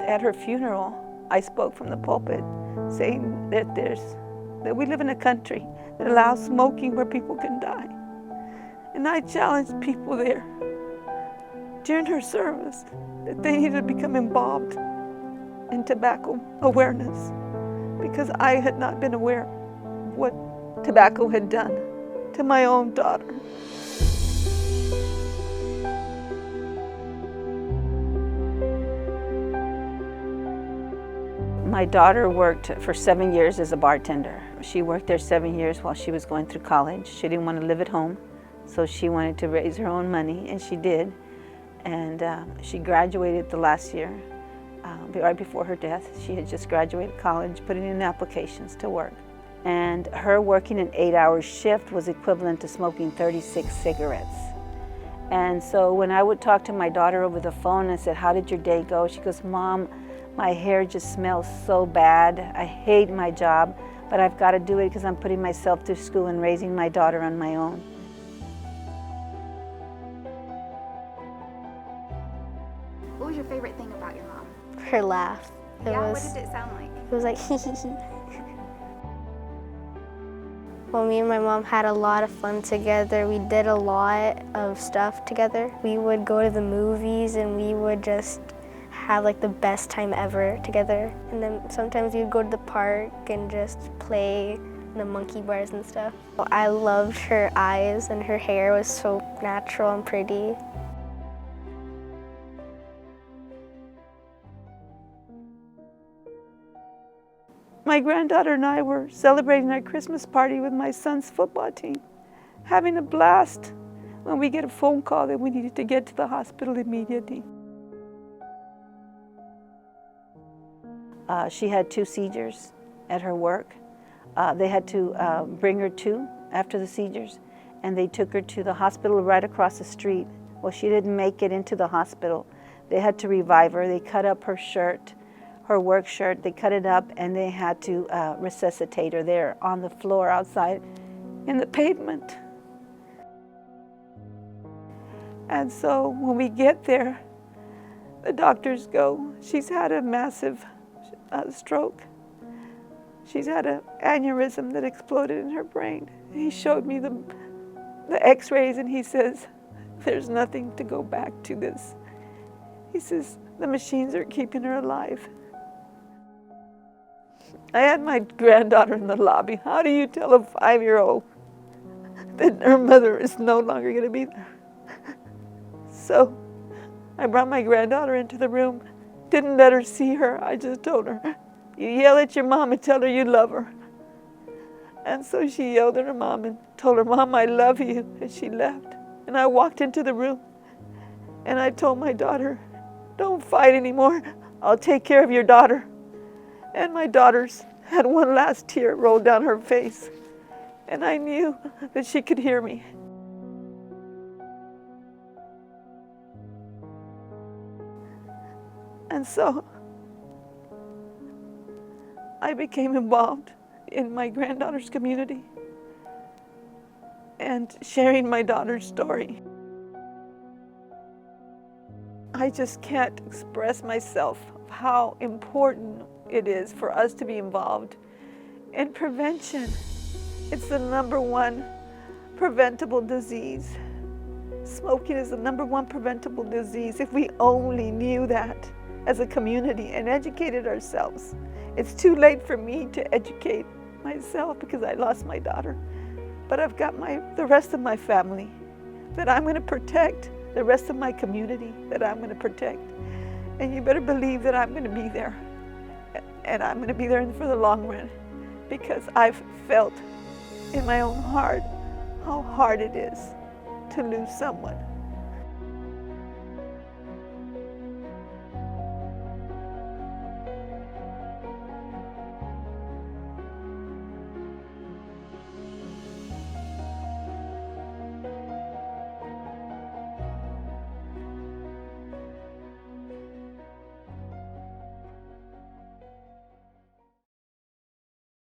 at her funeral, I spoke from the pulpit saying that we live in a country that allows smoking where people can die. And I challenged people there during her service that they needed to become involved in tobacco awareness, because I had not been aware of what tobacco had done to my own daughter. My daughter worked for 7 years as a bartender. She worked there 7 years while she was going through college. She didn't want to live at home, so she wanted to raise her own money, and she did. And she graduated the last year, right before her death. She had just graduated college, putting in applications to work. And her working an 8-hour shift was equivalent to smoking 36 cigarettes. And so when I would talk to my daughter over the phone and said, "How did your day go?" She goes, "Mom, my hair just smells so bad. I hate my job, but I've got to do it because I'm putting myself through school and raising my daughter on my own." What was your favorite thing about your mom? Her laugh. What did it sound like? It was like hee hee hee. Well, me and my mom had a lot of fun together. We did a lot of stuff together. We would go to the movies and we would just have like the best time ever together. And then sometimes we'd go to the park and just play the monkey bars and stuff. I loved her eyes, and her hair was so natural and pretty. My granddaughter and I were celebrating our Christmas party with my son's football team, having a blast when we get a phone call that we needed to get to the hospital immediately. She had 2 seizures at her work. They had to bring her to after the seizures, and they took her to the hospital right across the street. Well, she didn't make it into the hospital. They had to revive her. They cut up her shirt, her work shirt. They cut it up, and they had to resuscitate her there on the floor outside in the pavement. And so when we get there, the doctors go, "She's had a massive stroke. She's had an aneurysm that exploded in her brain." He showed me the x-rays, and he says, "There's nothing to go back to this." He says, "The machines are keeping her alive." I had my granddaughter in the lobby. How do you tell a 5-year-old that her mother is no longer going to be there? So I brought my granddaughter into the room. Didn't let her see her. I just told her, "You yell at your mom and tell her you love her." And so she yelled at her mom and told her, "Mom, I love you," and she left. And I walked into the room and I told my daughter, "Don't fight anymore. I'll take care of your daughter." And my daughter's had one last tear roll down her face, and I knew that she could hear me. And so I became involved in my granddaughter's community and sharing my daughter's story. I just can't express myself of how important it is for us to be involved in prevention. It's the #1 preventable disease. Smoking is the #1 preventable disease. If we only knew that as a community and educated ourselves. It's too late for me to educate myself because I lost my daughter. But I've got the rest of my family that I'm going to protect, the rest of my community that I'm going to protect. And you better believe that I'm going to be there. And I'm going to be there for the long run, because I've felt in my own heart how hard it is to lose someone.